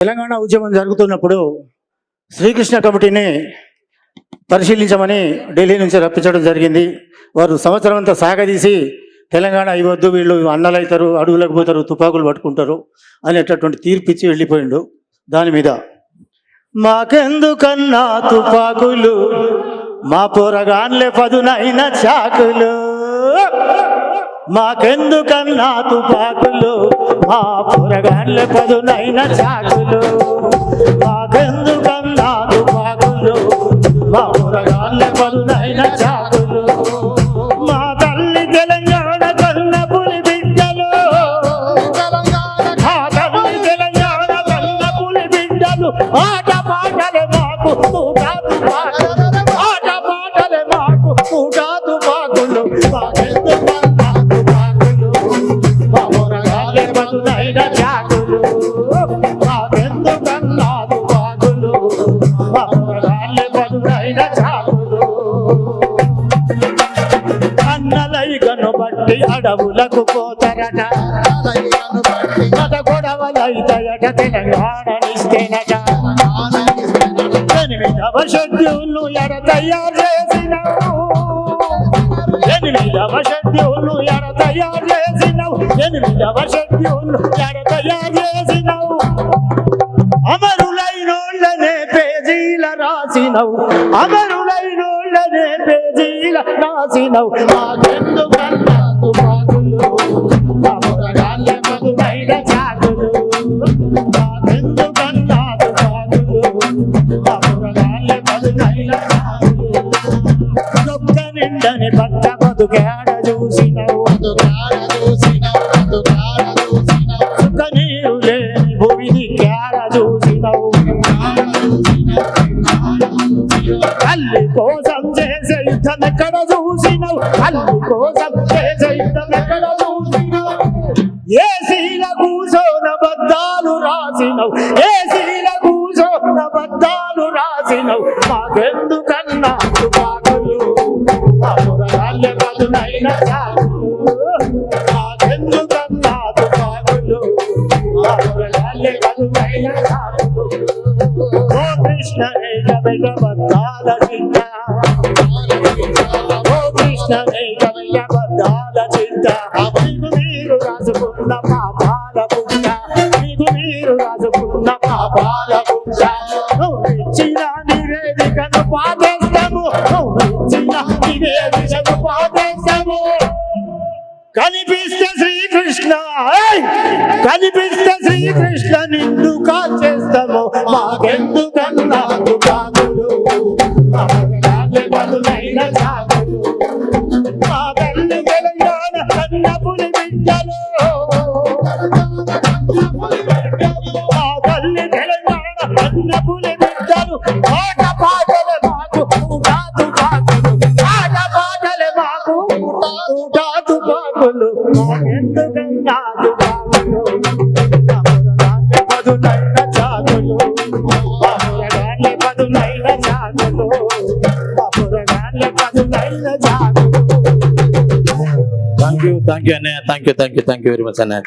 తెలంగాణ ఉద్యమం జరుగుతున్నప్పుడు శ్రీకృష్ణ కమిటీని పరిశీలించమని ఢిల్లీ నుంచి రప్పించడం జరిగింది. వారు సంవత్సరం అంతా సాగదీసి తెలంగాణ ఇవ్వద్దు, వీళ్ళు అన్నలవుతారు, అడుగులకు పోతారు, తుపాకులు పట్టుకుంటారు అనేటటువంటి తీర్పిచ్చి వెళ్ళిపోయిండు. దాని మీద మాకెందుకన్నా తుపాకులు, మా పోరగాన్లే పదునైన చాకులు, మాకెందుకన్నా తుపాకులు, మా పోరగాన్లే పదునైన చాకులు, మాకెందుకన్నా తుపాకులు, మా పోరగాన్లే పదునైన చాకులు, మా తల్లి తెలంగాణ కన్న పులి బిడ్డలు, మా తల్లి తెలంగాణ కన్న పులి బిడ్డలు, ఆట పాటలే మాకు తూటాదు పాటలు, ఆట పాటలే మాకు తూటాదు పాకులు, మాకెందుకన్నా తుపాకులు, మా పోరగాన్లే పదునైన చాకులు, మాకెందుకన్నా తుపాకులు, మా పోరగాన్లే పదునైన చాకులు. అన్నలైగను బట్టి అడవులకు పోతారట, మత గొడవలైతయట తెలంగాణనిస్తేనట, 8వ షెడ్యూల్ను ఎడ తయారు చేసినావు, 8వ షెడ్యూల్ను ఎడ తయారు చేసినావు, 8వ షెడ్యూల్ను ఎడ తయారు చేసినావు, అమరులైనోళ్ళనే పేజీల రాసినవు, అమరులైనోళ్ళనే పేజీల రాసినవు, మాకెందుకన్నా తుపాకులు, మా పోరగాన్లే పదునైన చాకులు, మాకెందుకన్నా తుపాకులు, మా పోరగాన్లే పదునైన చాకులు. నొక్క నిండని పట్ట బతుకేడ చూసినవు, సుఖ నీరు లేని భూమిని కేడ చూసినవు, తల్లి కోసం చేసే యుద్ధం ఎక్కడ చూసినవు, తల్లి కోసం చేసే యుద్ధం ఎక్కడ చూసినవు, ఏసీల కూసోన బద్దాలు రాసినవు, ఏసీల కూసోన బద్దాలు రాసినవు, మాకెందుకన్నా తుపాకులు, మా పోరగాన్లే పదునైన చాకులు, మాకెందుకన్నా తుపాకులు, మా పోరగాన్లే పదునైన చాకులు. ఓ కృష్ణ ఏకబెట బద్దాల చిన్న, ఓ కృష్ణ ఏకబెట బద్దాల చిన్న, మీకు మీరు రాసుకున్న పాపాల పుట్ట, మీకు మీరు రాసుకున్న పాపాల పుట్ట, నువ్వు ఇచ్చిన నివేదికను పాటిస్తాము, నువ్వు ఇచ్చిన నివేదికను పాటిస్తాము, కనిపిస్తే శ్రీకృష్ణ, కనిపిస్తే శ్రీకృష్ణ నిన్ను కాల్చేస్తాము, మాకెందుకన్నా తుపాకులు, మా పోరగాన్లే పదునైన చాకులు, మా తల్లి తెలంగాణ కన్న పులి బిడ్డలు, మా తల్లి తెలంగాణ కన్న పులి బిడ్డలు, ఆట పాటలే మాకు తూటాదు పాకులు, ఆట పాటలే మాకు తూటాదు పాకులు, మాకెందుకన్నా తుపాకులు, మా పోరగాన్లే పదునైన చాకులు, మా పోరగాన్లే పదునైన చాకులు, మా పోరగాన్లే పదునైన చాకులు. థ్యాంక్ యూ అన్నయ్య, థ్యాంక్ యూ వెరీ మచ్ అన్నయ్య.